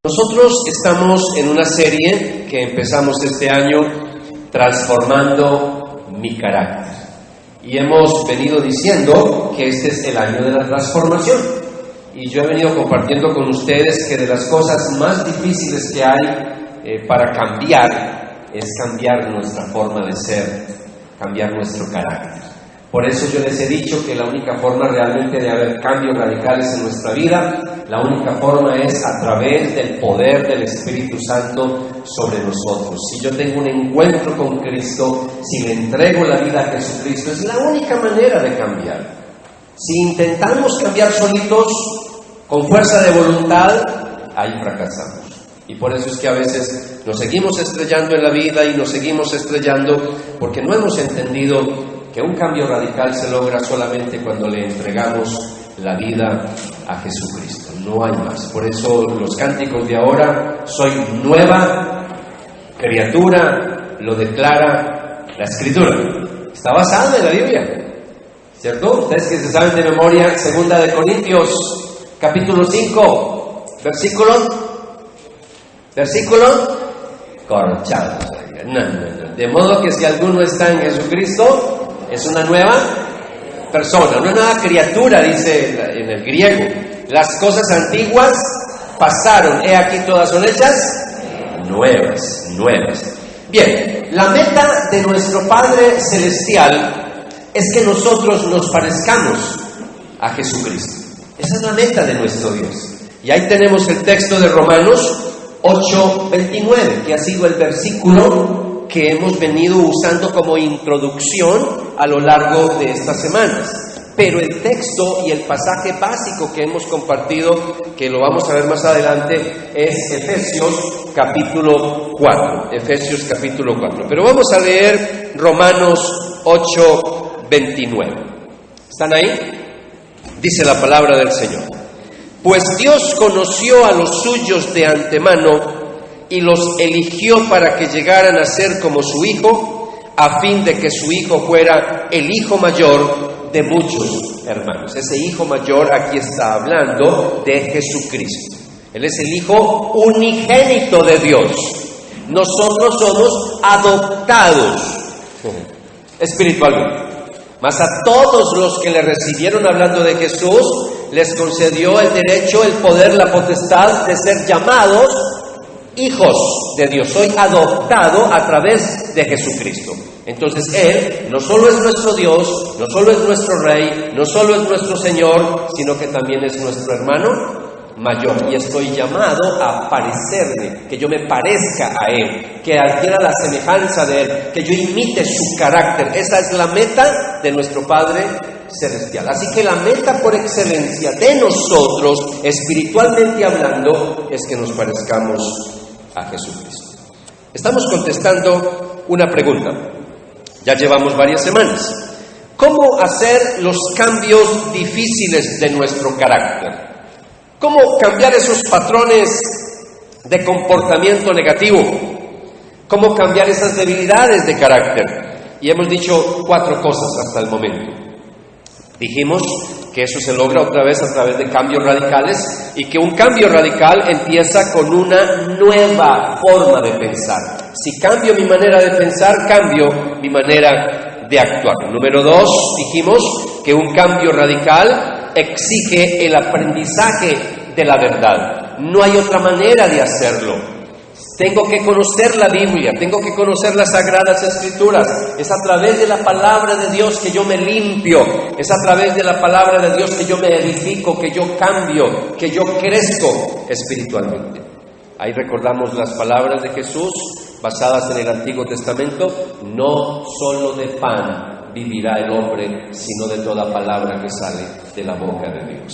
Nosotros estamos en una serie que empezamos este año, Transformando mi carácter. Y hemos venido diciendo que este es el año de la transformación. Y yo he venido compartiendo con ustedes que de las cosas más difíciles que hay para cambiar, es cambiar nuestra forma de ser, cambiar nuestro carácter. Por eso yo les he dicho que la única forma realmente de haber cambios radicales en nuestra vida, la única forma es a través del poder del Espíritu Santo sobre nosotros. Si yo tengo un encuentro con Cristo, si le entrego la vida a Jesucristo, es la única manera de cambiar. Si intentamos cambiar solitos, con fuerza de voluntad, ahí fracasamos. Y por eso es que a veces nos seguimos estrellando en la vida y nos seguimos estrellando porque no hemos entendido que un cambio radical se logra solamente cuando le entregamos la vida a Jesucristo. No hay más. Por eso los cánticos de ahora, soy nueva criatura, lo declara la Escritura. Está basado en la Biblia, ¿cierto? Ustedes que se saben de memoria, 2 de Corintios, capítulo 5, versículo corchado. No. De modo que si alguno está en Jesucristo, es una nueva persona, una nueva criatura, dice en el griego. Las cosas antiguas pasaron, he aquí todas son hechas nuevas. Bien, la meta de nuestro Padre Celestial es que nosotros nos parezcamos a Jesucristo. Esa es la meta de nuestro Dios. Y ahí tenemos el texto de Romanos 8:29, que ha sido el versículo que hemos venido usando como introducción a lo largo de estas semanas. Pero el texto y el pasaje básico que hemos compartido, que lo vamos a ver más adelante, es Efesios capítulo 4. Pero vamos a leer Romanos 8:29. ¿Están ahí? Dice la palabra del Señor. Pues Dios conoció a los suyos de antemano y los eligió para que llegaran a ser como su Hijo, a fin de que su Hijo fuera el hijo mayor de muchos hermanos. Ese hijo mayor aquí está hablando de Jesucristo. Él es el Hijo unigénito de Dios. Nosotros somos adoptados espiritualmente. Mas a todos los que le recibieron hablando de Jesús, les concedió el derecho, el poder, la potestad de ser llamados hijos de Dios. Soy adoptado a través de Jesucristo. Entonces Él no solo es nuestro Dios, no solo es nuestro Rey, no solo es nuestro Señor, sino que también es nuestro hermano mayor. Y estoy llamado a parecerme, que yo me parezca a Él, que adquiera la semejanza de Él, que yo imite su carácter. Esa es la meta de nuestro Padre Celestial. Así que la meta por excelencia de nosotros, espiritualmente hablando, es que nos parezcamos a Jesucristo. Estamos contestando una pregunta. Ya llevamos varias semanas. ¿Cómo hacer los cambios difíciles de nuestro carácter? ¿Cómo cambiar esos patrones de comportamiento negativo? ¿Cómo cambiar esas debilidades de carácter? Y hemos dicho 4 cosas hasta el momento. Dijimos que eso se logra otra vez a través de cambios radicales y que un cambio radical empieza con una nueva forma de pensar. Si cambio mi manera de pensar, cambio mi manera de actuar. Número 2, dijimos que un cambio radical exige el aprendizaje de la verdad. No hay otra manera de hacerlo. Tengo que conocer la Biblia, tengo que conocer las Sagradas Escrituras. Es a través de la palabra de Dios que yo me limpio. Es a través de la palabra de Dios que yo me edifico, que yo cambio, que yo crezco espiritualmente. Ahí recordamos las palabras de Jesús basadas en el Antiguo Testamento. No solo de pan vivirá el hombre, sino de toda palabra que sale de la boca de Dios.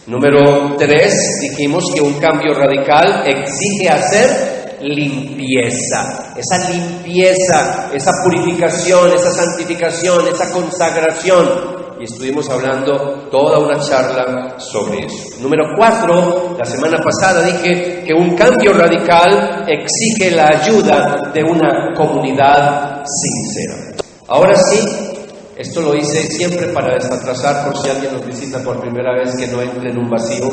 Número 3, dijimos que un cambio radical exige hacer limpieza, esa purificación, esa santificación, esa consagración. Y estuvimos hablando toda una charla sobre eso. Número 4, la semana pasada dije que un cambio radical exige la ayuda de una comunidad sincera. Ahora sí, esto lo hice siempre para desatrasar, por si alguien nos visita por primera vez, que no entre en un vacío.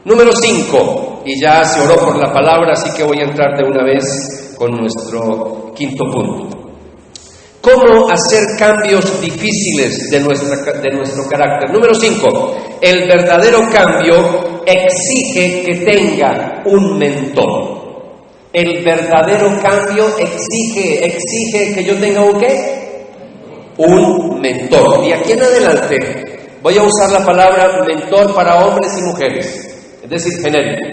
Número 5, y ya se oró por la palabra, así que voy a entrar de una vez con nuestro quinto punto. ¿Cómo hacer cambios difíciles de nuestro carácter? Número 5, el verdadero cambio exige que tenga un mentor. El verdadero cambio exige que yo tenga ¿un qué? Un mentor. Y aquí en adelante voy a usar la palabra mentor para hombres y mujeres, es decir, genérico.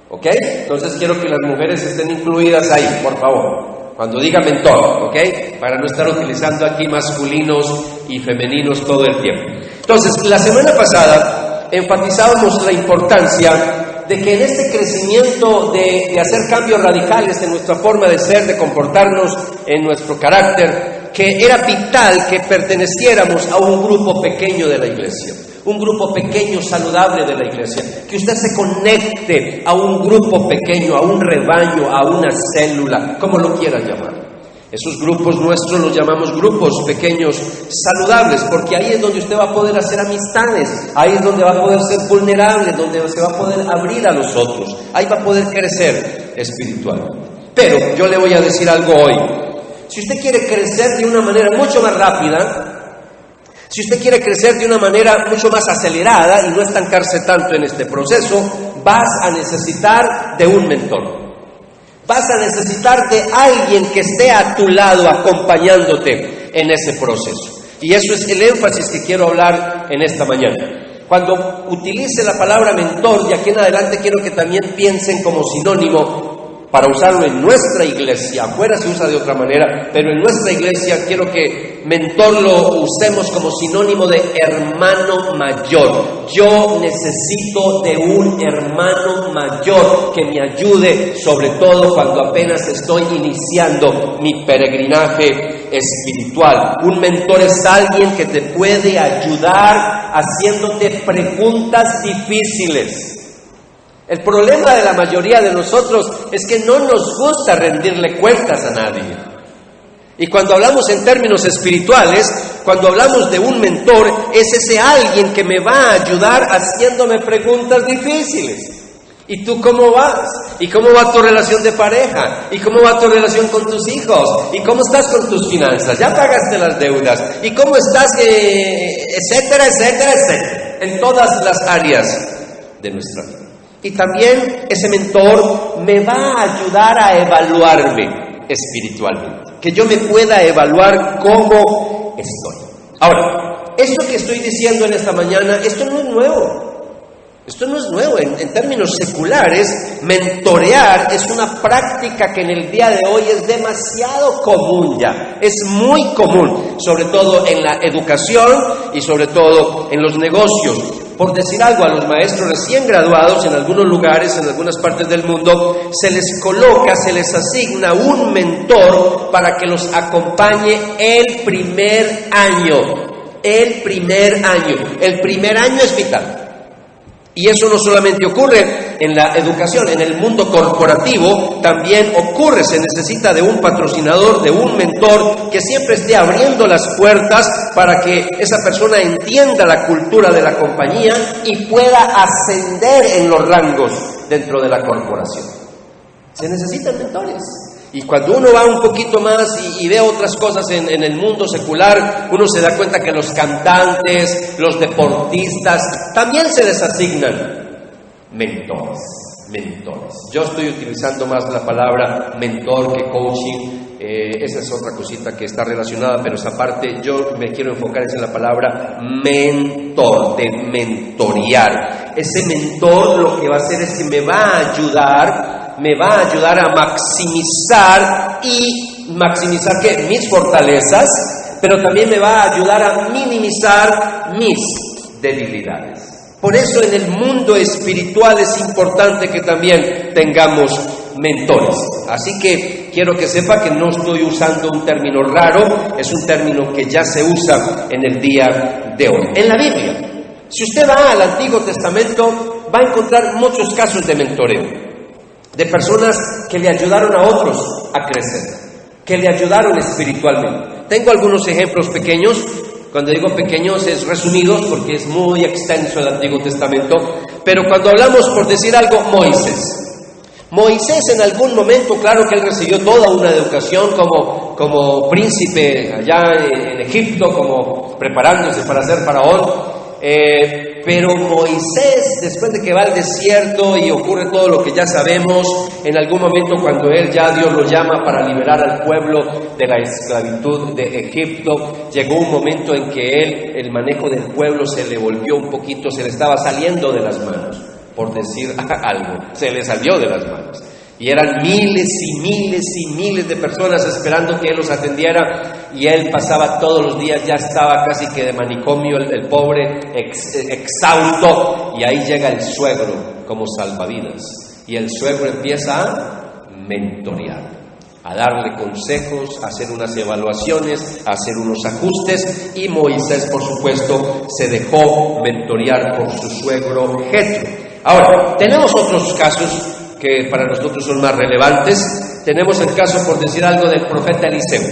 ¿Ok? Entonces quiero que las mujeres estén incluidas ahí, por favor. Cuando diga mentor, ¿ok? Para no estar utilizando aquí masculinos y femeninos todo el tiempo. Entonces, la semana pasada enfatizábamos la importancia de que en este crecimiento de hacer cambios radicales en nuestra forma de ser, de comportarnos, en nuestro carácter, que era vital que perteneciéramos a un grupo pequeño de la iglesia. Un grupo pequeño, saludable de la iglesia, que usted se conecte a un grupo pequeño, a un rebaño, a una célula, como lo quiera llamar. Esos grupos nuestros los llamamos grupos pequeños saludables, porque ahí es donde usted va a poder hacer amistades, ahí es donde va a poder ser vulnerable, donde se va a poder abrir a los otros, ahí va a poder crecer espiritualmente. Pero yo le voy a decir algo hoy. Si usted quiere crecer de una manera mucho más rápida, si usted quiere crecer de una manera mucho más acelerada y no estancarse tanto en este proceso, vas a necesitar de un mentor. Vas a necesitar de alguien que esté a tu lado acompañándote en ese proceso. Y eso es el énfasis que quiero hablar en esta mañana. Cuando utilice la palabra mentor, de aquí en adelante quiero que también piensen como sinónimo para usarlo en nuestra iglesia. Afuera se usa de otra manera, pero en nuestra iglesia quiero que mentor lo usemos como sinónimo de hermano mayor. Yo necesito de un hermano mayor que me ayude, sobre todo cuando apenas estoy iniciando mi peregrinaje espiritual. Un mentor es alguien que te puede ayudar haciéndote preguntas difíciles. El problema de la mayoría de nosotros es que no nos gusta rendirle cuentas a nadie. Y cuando hablamos en términos espirituales, cuando hablamos de un mentor, es ese alguien que me va a ayudar haciéndome preguntas difíciles. ¿Y tú cómo vas? ¿Y cómo va tu relación de pareja? ¿Y cómo va tu relación con tus hijos? ¿Y cómo estás con tus finanzas? ¿Ya pagaste las deudas? ¿Y cómo estás? Etcétera, etcétera, etcétera. En todas las áreas de nuestra vida. Y también ese mentor me va a ayudar a evaluarme espiritualmente, que yo me pueda evaluar cómo estoy. Ahora, esto que estoy diciendo en esta mañana, esto no es nuevo. Esto no es nuevo. En términos seculares, mentorear es una práctica que en el día de hoy es demasiado común ya. Es muy común, sobre todo en la educación y sobre todo en los negocios. Por decir algo, a los maestros recién graduados en algunos lugares, en algunas partes del mundo, se les coloca, se les asigna un mentor para que los acompañe el primer año. El primer año. El primer año es vital. Y eso no solamente ocurre en la educación, en el mundo corporativo también ocurre. Se necesita de un patrocinador, de un mentor que siempre esté abriendo las puertas para que esa persona entienda la cultura de la compañía y pueda ascender en los rangos dentro de la corporación. Se necesitan mentores. Y cuando uno va un poquito más y ve otras cosas en el mundo secular, uno se da cuenta que los cantantes, los deportistas, también se les asignan mentores. Yo estoy utilizando más la palabra mentor que coaching. Esa es otra cosita que está relacionada, pero esa parte yo me quiero enfocar en la palabra mentor, de mentorear. Ese mentor lo que va a hacer es que me va a ayudar a maximizar ¿qué? Mis fortalezas, pero también me va a ayudar a minimizar mis debilidades. Por eso en el mundo espiritual es importante que también tengamos mentores. Así que quiero que sepa que no estoy usando un término raro, es un término que ya se usa en el día de hoy. En la Biblia, si usted va al Antiguo Testamento, va a encontrar muchos casos de mentoreo. De personas que le ayudaron a otros a crecer, que le ayudaron espiritualmente. Tengo algunos ejemplos pequeños Cuando digo pequeños es resumidos porque es muy extenso el Antiguo Testamento, pero cuando hablamos, por decir algo, Moisés en algún momento, claro que él recibió toda una educación como príncipe allá en Egipto, como preparándose para ser faraón, pero Moisés, después de que va al desierto y ocurre todo lo que ya sabemos, en algún momento cuando él ya Dios lo llama para liberar al pueblo de la esclavitud de Egipto, llegó un momento en que el manejo del pueblo se le volvió un poquito, se le estaba saliendo de las manos, por decir algo, se le salió de las manos. Y eran miles y miles y miles de personas esperando que él los atendiera, y él pasaba todos los días, ya estaba casi que de manicomio el pobre, exhausto, y ahí llega el suegro como salvavidas, y el suegro empieza a mentorear, a darle consejos, a hacer unas evaluaciones, a hacer unos ajustes, y Moisés, por supuesto, se dejó mentorear por su suegro Jetro. Ahora, tenemos otros casos que para nosotros son más relevantes. Tenemos el caso, por decir algo, del profeta Eliseo.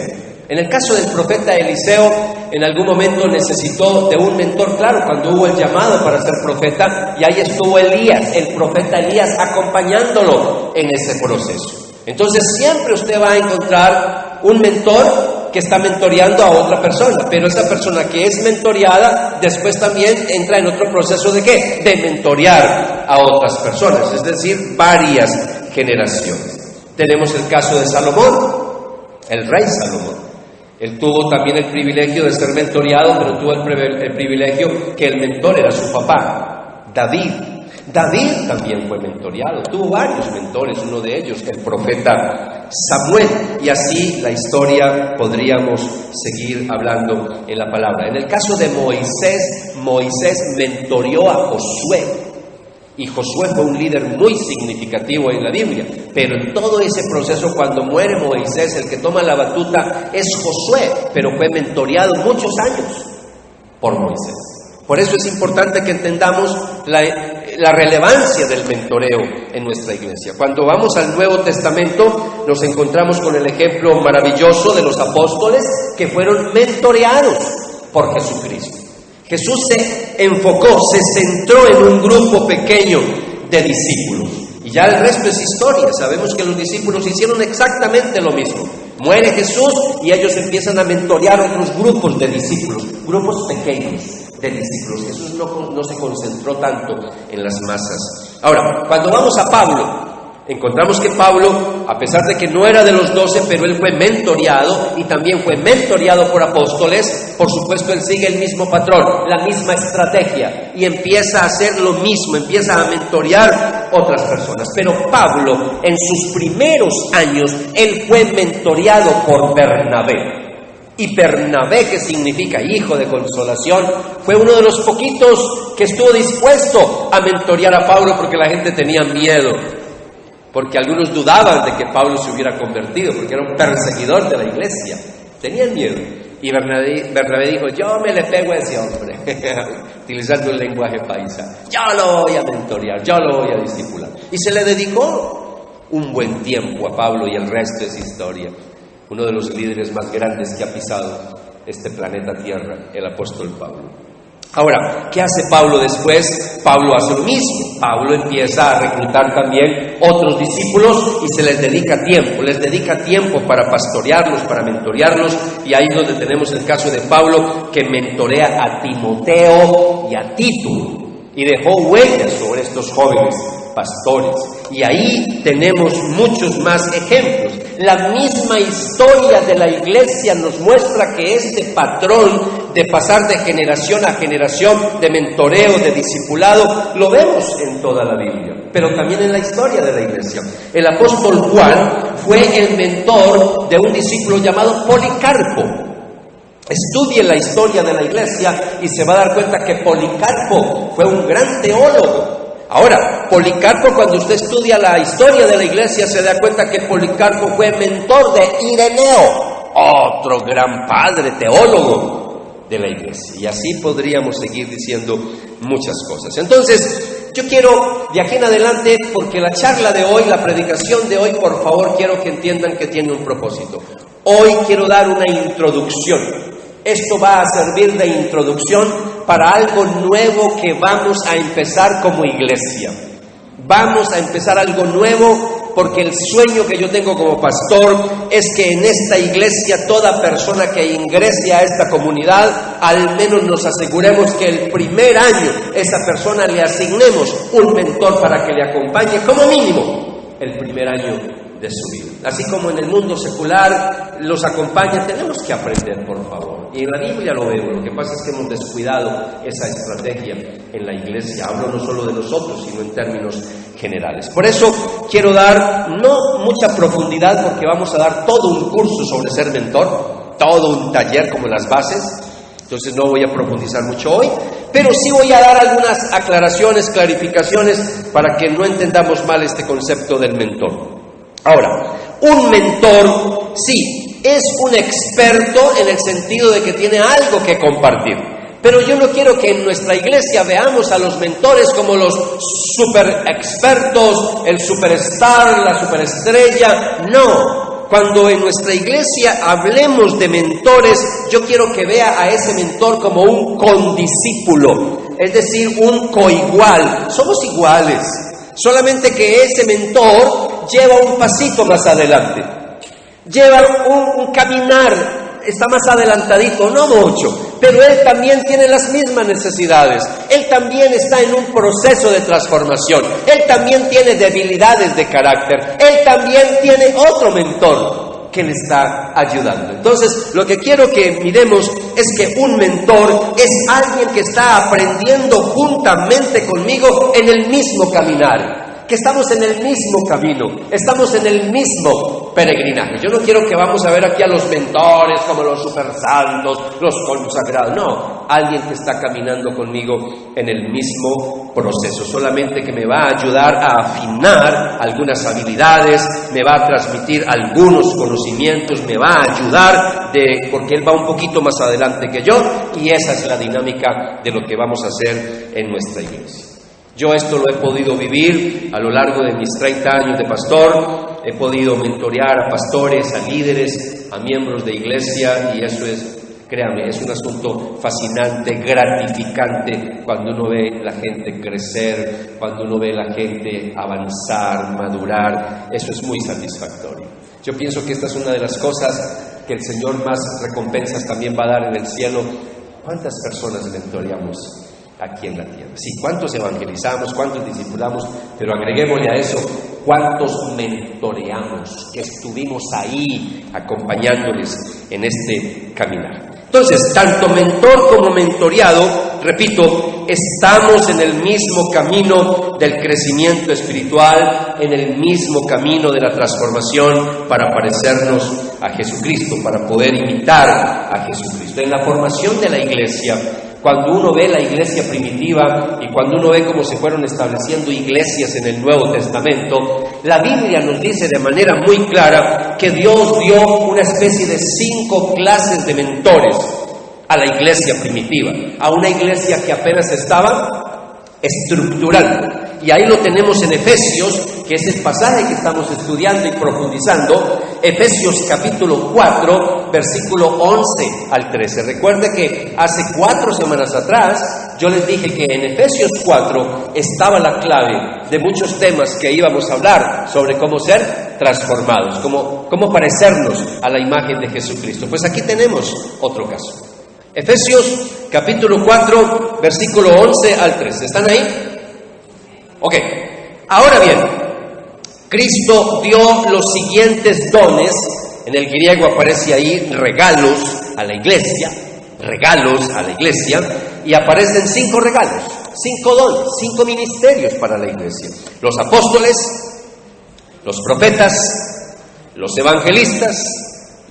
En el caso del profeta Eliseo, en algún momento necesitó de un mentor, claro, cuando hubo el llamado para ser profeta, y ahí estuvo Elías, el profeta Elías, acompañándolo en ese proceso. Entonces siempre usted va a encontrar un mentor que está mentoreando a otra persona, pero esa persona que es mentoreada después también entra en otro proceso ¿de qué? De mentorear a otras personas, es decir, varias generaciones. Tenemos el caso de Salomón, el rey Salomón. Él tuvo también el privilegio de ser mentoreado, pero tuvo el privilegio que el mentor era su papá, David. David también fue mentoreado, tuvo varios mentores, uno de ellos el profeta Samuel, y así la historia podríamos seguir hablando en la palabra. En el caso de Moisés mentoreó a Josué, y Josué fue un líder muy significativo en la Biblia, pero en todo ese proceso, cuando muere Moisés, el que toma la batuta es Josué, pero fue mentoreado muchos años por Moisés. Por eso es importante que entendamos la relevancia del mentoreo en nuestra iglesia. Cuando vamos al Nuevo Testamento, nos encontramos con el ejemplo maravilloso de los apóstoles que fueron mentoreados por Jesucristo. Jesús se enfocó, se centró en un grupo pequeño de discípulos. Y ya el resto es historia. Sabemos que los discípulos hicieron exactamente lo mismo. Muere Jesús y ellos empiezan a mentorear otros grupos de discípulos, grupos pequeños de discípulos. Jesús no se concentró tanto en las masas. Ahora, cuando vamos a Pablo, encontramos que Pablo, a pesar de que no era de los 12, pero él fue mentoreado y también fue mentoreado por apóstoles. Por supuesto, él sigue el mismo patrón, la misma estrategia, y empieza a hacer lo mismo, empieza a mentorear otras personas. Pero Pablo, en sus primeros años, él fue mentoreado por Bernabé. Y Bernabé, que significa hijo de consolación, fue uno de los poquitos que estuvo dispuesto a mentorear a Pablo, porque la gente tenía miedo, porque algunos dudaban de que Pablo se hubiera convertido, porque era un perseguidor de la iglesia, tenían miedo. Y Bernabé dijo: yo me le pego a ese hombre, utilizando el lenguaje paisa, yo lo voy a mentorear, yo lo voy a discipular. Y se le dedicó un buen tiempo a Pablo, y el resto es historia. Uno de los líderes más grandes que ha pisado este planeta Tierra, el apóstol Pablo. Ahora, ¿qué hace Pablo después? Pablo hace lo mismo. Pablo empieza a reclutar también otros discípulos y se les dedica tiempo para pastorearlos, para mentorearlos, y ahí es donde tenemos el caso de Pablo, que mentorea a Timoteo y a Tito, y dejó huellas sobre estos jóvenes pastores. Y ahí tenemos muchos más ejemplos. La misma historia de la iglesia nos muestra que este patrón de pasar de generación a generación, de mentoreo, de discipulado, lo vemos en toda la Biblia, pero también en la historia de la iglesia. El apóstol Juan fue el mentor de un discípulo llamado Policarpo. Estudie la historia de la iglesia y se va a dar cuenta que Policarpo fue un gran teólogo. Ahora, Policarpo, cuando usted estudia la historia de la iglesia, se da cuenta que Policarpo fue mentor de Ireneo, otro gran padre teólogo de la iglesia. Y así podríamos seguir diciendo muchas cosas. Entonces, yo quiero, de aquí en adelante, porque la charla de hoy, la predicación de hoy, por favor, quiero que entiendan que tiene un propósito. Hoy quiero dar una introducción Esto va a servir de introducción para algo nuevo que vamos a empezar como iglesia. Vamos a empezar algo nuevo porque el sueño que yo tengo como pastor es que en esta iglesia toda persona que ingrese a esta comunidad, al menos nos aseguremos que el primer año esa persona le asignemos un mentor para que le acompañe como mínimo el primer año de su vida. Así como en el mundo secular los acompaña, tenemos que aprender, por favor. Y en la Biblia lo vemos, lo que pasa es que hemos descuidado esa estrategia en la iglesia. Hablo no solo de nosotros, sino en términos generales. Por eso quiero dar no mucha profundidad, porque vamos a dar todo un curso sobre ser mentor, todo un taller como las bases. Entonces no voy a profundizar mucho hoy, pero sí voy a dar algunas aclaraciones, clarificaciones, para que no entendamos mal este concepto del mentor. Ahora, un mentor, sí, es un experto en el sentido de que tiene algo que compartir. Pero yo no quiero que en nuestra iglesia veamos a los mentores como los super expertos, el superstar, la superestrella. No, cuando en nuestra iglesia hablemos de mentores, yo quiero que vea a ese mentor como un condiscípulo, es decir, un coigual. Somos iguales, solamente que ese mentor lleva un pasito más adelante, lleva un caminar, está más adelantadito, no mucho, pero él también tiene las mismas necesidades, él también está en un proceso de transformación, él también tiene debilidades de carácter, él también tiene otro mentor que le está ayudando. Entonces, lo que quiero que miremos es que un mentor es alguien que está aprendiendo juntamente conmigo en el mismo caminar, que estamos en el mismo camino, estamos en el mismo peregrinaje. Yo no quiero que vamos a ver aquí a los mentores como los supersantos, los consagrados, no, alguien que está caminando conmigo en el mismo proceso, solamente que me va a ayudar a afinar algunas habilidades, me va a transmitir algunos conocimientos, me va a ayudar porque él va un poquito más adelante que yo, y esa es la dinámica de lo que vamos a hacer en nuestra iglesia. Yo esto lo he podido vivir a lo largo de mis 30 años de pastor, he podido mentorear a pastores, a líderes, a miembros de iglesia, y eso es, créame, es un asunto fascinante, gratificante, cuando uno ve la gente crecer, cuando uno ve la gente avanzar, madurar, eso es muy satisfactorio. Yo pienso que esta es una de las cosas que el Señor más recompensas también va a dar en el cielo. ¿Cuántas personas mentoreamos aquí en la tierra? Sí, ¿cuántos evangelizamos? ¿Cuántos discipulamos? Pero agreguémosle a eso, ¿cuántos mentoreamos? Que estuvimos ahí acompañándoles en este caminar. Entonces, tanto mentor como mentoreado, repito, estamos en el mismo camino del crecimiento espiritual, en el mismo camino de la transformación para parecernos a Jesucristo, para poder imitar a Jesucristo. En la formación de la iglesia, cuando uno ve la iglesia primitiva y cuando uno ve cómo se fueron estableciendo iglesias en el Nuevo Testamento, la Biblia nos dice de manera muy clara que Dios dio una especie de 5 clases de mentores a la iglesia primitiva, a una iglesia que apenas estaba estructurando. Y ahí lo tenemos en Efesios, que es el pasaje que estamos estudiando y profundizando, Efesios capítulo 4, versículo 11 al 13. Recuerde que hace 4 semanas atrás yo les dije que en Efesios 4 estaba la clave de muchos temas que íbamos a hablar sobre cómo ser transformados, cómo parecernos a la imagen de Jesucristo. Pues aquí tenemos otro caso. Efesios capítulo 4, versículo 11 al 13. ¿Están ahí? Ok, ahora bien, Cristo dio los siguientes dones, en el griego aparece ahí regalos a la iglesia, y aparecen 5 regalos, 5 dones, 5 ministerios para la iglesia: los apóstoles, los profetas, los evangelistas,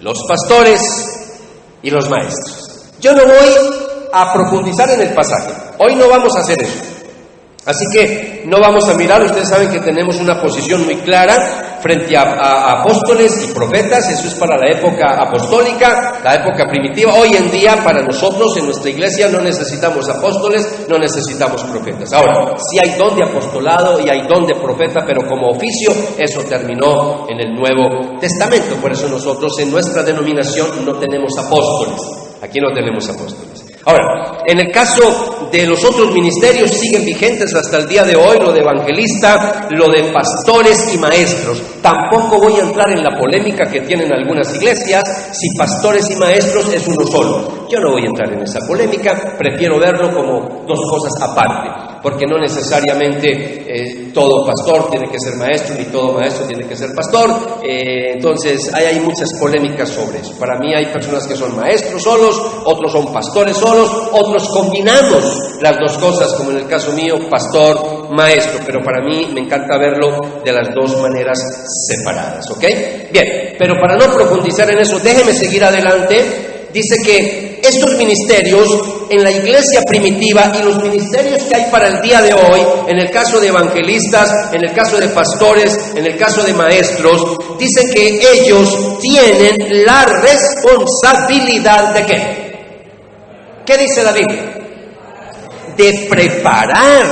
los pastores y los maestros. Yo no voy a profundizar en el pasaje, hoy no vamos a hacer eso. Así que no vamos a mirar, ustedes saben que tenemos una posición muy clara frente a apóstoles y profetas, eso es para la época apostólica, la época primitiva. Hoy en día para nosotros en nuestra iglesia no necesitamos apóstoles, no necesitamos profetas. Ahora, sí hay don de apostolado y hay don de profeta, pero como oficio eso terminó en el Nuevo Testamento. Por eso nosotros en nuestra denominación no tenemos apóstoles. Aquí no tenemos apóstoles. Ahora, en el caso de los otros ministerios siguen vigentes hasta el día de hoy, lo de evangelista, lo de pastores y maestros. Tampoco voy a entrar en la polémica que tienen algunas iglesias, si pastores y maestros es uno solo. Yo no voy a entrar en esa polémica, prefiero verlo como dos cosas aparte, porque no necesariamente todo pastor tiene que ser maestro, ni todo maestro tiene que ser pastor. Entonces hay muchas polémicas sobre eso. Para mí hay personas que son maestros solos, otros son pastores solos, otros combinamos las dos cosas, como en el caso mío, pastor, maestro, pero para mí me encanta verlo de las dos maneras separadas, ¿ok? Bien, pero para no profundizar en eso, déjeme seguir adelante. Dice que estos ministerios en la iglesia primitiva y los ministerios que hay para el día de hoy, en el caso de evangelistas, en el caso de pastores, en el caso de maestros, dicen que ellos tienen la responsabilidad de ¿qué? ¿Qué dice la Biblia? De preparar,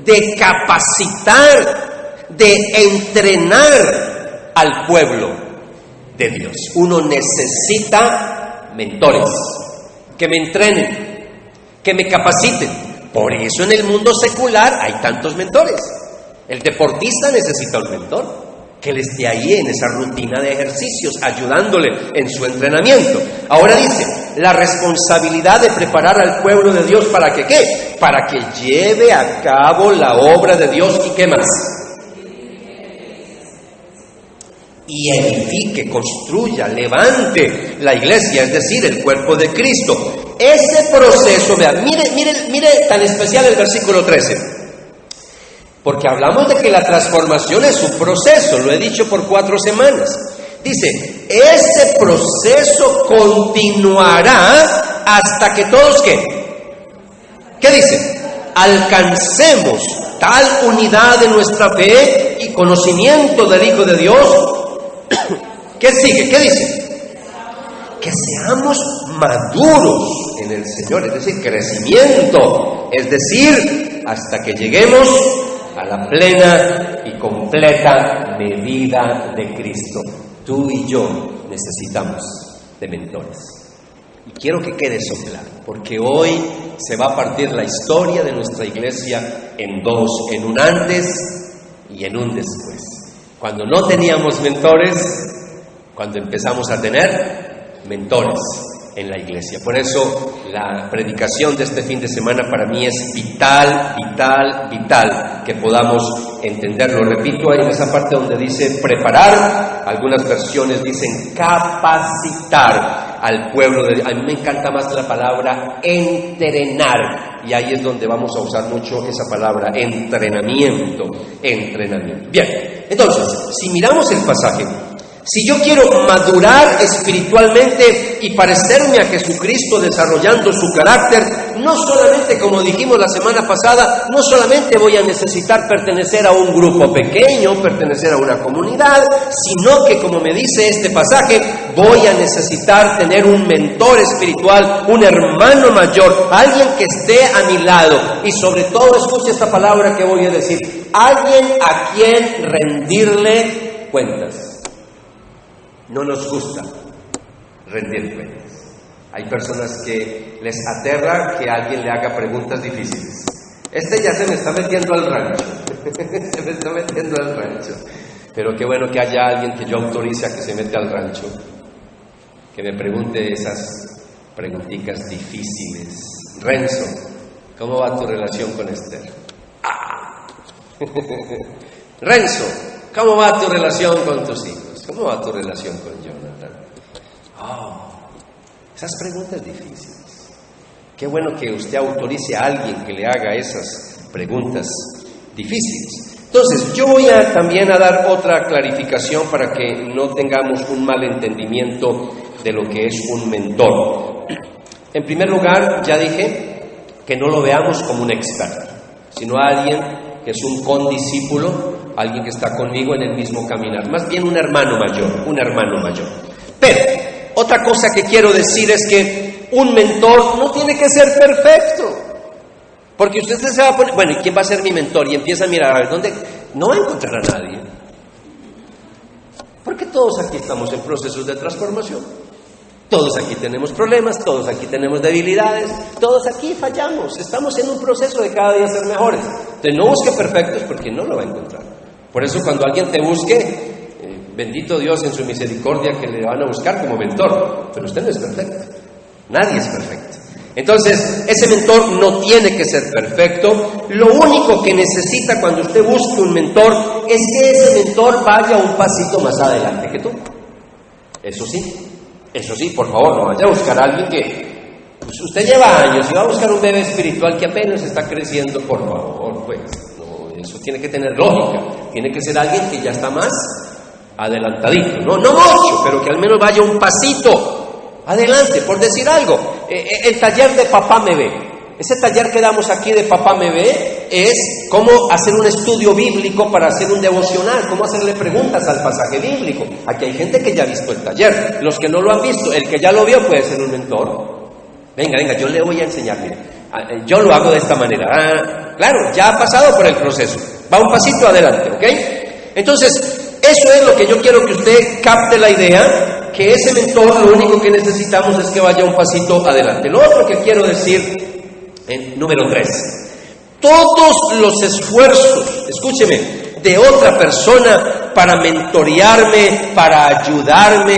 de capacitar, de entrenar al pueblo de Dios. Uno necesita mentores, que me entrenen, que me capaciten. Por eso en el mundo secular hay tantos mentores. El deportista necesita un mentor, que él esté ahí en esa rutina de ejercicios, ayudándole en su entrenamiento. Ahora dice, la responsabilidad de preparar al pueblo de Dios, ¿para que qué? Para que lleve a cabo la obra de Dios y ¿qué más? Y edifique, construya, levante la iglesia, es decir, el cuerpo de Cristo. Ese proceso, vean, mire tan especial el versículo 13, porque hablamos de que la transformación es un proceso, lo he dicho por 4 semanas. Dice, ese proceso continuará hasta que todos, ¿qué dice? Alcancemos tal unidad de nuestra fe y conocimiento del Hijo de Dios. ¿Qué sigue? ¿Qué dice? Que seamos maduros en el Señor, es decir, crecimiento, es decir, hasta que lleguemos a la plena y completa medida de Cristo. Tú y yo necesitamos de mentores. Y quiero que quede eso claro, porque hoy se va a partir la historia de nuestra iglesia en dos, en un antes y en un después. Cuando no teníamos mentores, cuando empezamos a tener mentores en la iglesia. Por eso la predicación de este fin de semana para mí es vital que podamos entenderlo. Repito, ahí en esa parte donde dice preparar, algunas versiones dicen capacitar al pueblo de Dios. A mí me encanta más la palabra entrenar, y ahí es donde vamos a usar mucho esa palabra, entrenamiento. Bien, entonces, si miramos el pasaje, si yo quiero madurar espiritualmente y parecerme a Jesucristo desarrollando su carácter, no solamente, como dijimos la semana pasada, no solamente voy a necesitar pertenecer a un grupo pequeño, pertenecer a una comunidad, sino que, como me dice este pasaje, voy a necesitar tener un mentor espiritual, un hermano mayor, alguien que esté a mi lado, y sobre todo, escuche esta palabra que voy a decir, alguien a quien rendirle cuentas. No nos gusta rendir cuentas. Hay personas que les aterra que alguien le haga preguntas difíciles. Ya se me está metiendo al rancho. Se me está metiendo al rancho. Pero qué bueno que haya alguien que yo autorice a que se meta al rancho, que me pregunte esas preguntitas difíciles. Renzo, ¿cómo va tu relación con Esther? Renzo, ¿cómo va tu relación con tus hijos? ¿Cómo va tu relación con Jonathan? Esas preguntas difíciles. Qué bueno que usted autorice a alguien que le haga esas preguntas difíciles. Entonces, yo voy también a dar otra clarificación para que no tengamos un mal entendimiento de lo que es un mentor. En primer lugar, ya dije que no lo veamos como un experto, sino alguien que es un condiscípulo, alguien que está conmigo en el mismo caminar, más bien un hermano mayor. Pero otra cosa que quiero decir es que un mentor no tiene que ser perfecto, porque usted se va a poner, bueno, ¿y quién va a ser mi mentor? Y empieza a mirar, a ver, ¿dónde? No va a encontrar a nadie, porque todos aquí estamos en procesos de transformación. Todos aquí tenemos problemas, todos aquí tenemos debilidades, todos aquí fallamos, estamos en un proceso de cada día ser mejores. Entonces no busque perfectos porque no lo va a encontrar. Por eso cuando alguien te busque, bendito Dios en su misericordia que le van a buscar como mentor, pero usted no es perfecto, nadie es perfecto. Entonces ese mentor no tiene que ser perfecto. Lo único que necesita cuando usted busque un mentor es que ese mentor vaya un pasito más adelante que tú. Eso sí, por favor, no vaya a buscar a alguien que pues usted lleva años y va a buscar un bebé espiritual que apenas está creciendo, por favor, pues no, eso tiene que tener lógica, tiene que ser alguien que ya está más adelantadito, no mucho, pero que al menos vaya un pasito adelante, por decir algo. El taller de Papá Me Ve, ese taller que damos aquí de Papá Me Ve es cómo hacer un estudio bíblico para hacer un devocional, cómo hacerle preguntas al pasaje bíblico. Aquí hay gente que ya ha visto el taller, los que no lo han visto, el que ya lo vio puede ser un mentor. Venga, yo le voy a enseñar, mire, yo lo hago de esta manera. Claro, ya ha pasado por el proceso, va un pasito adelante, ¿ok? Entonces, eso es lo que yo quiero que usted capte la idea, que ese mentor lo único que necesitamos es que vaya un pasito adelante. Lo otro que quiero decir, número 3, todos los esfuerzos, escúcheme, de otra persona para mentorearme, para ayudarme,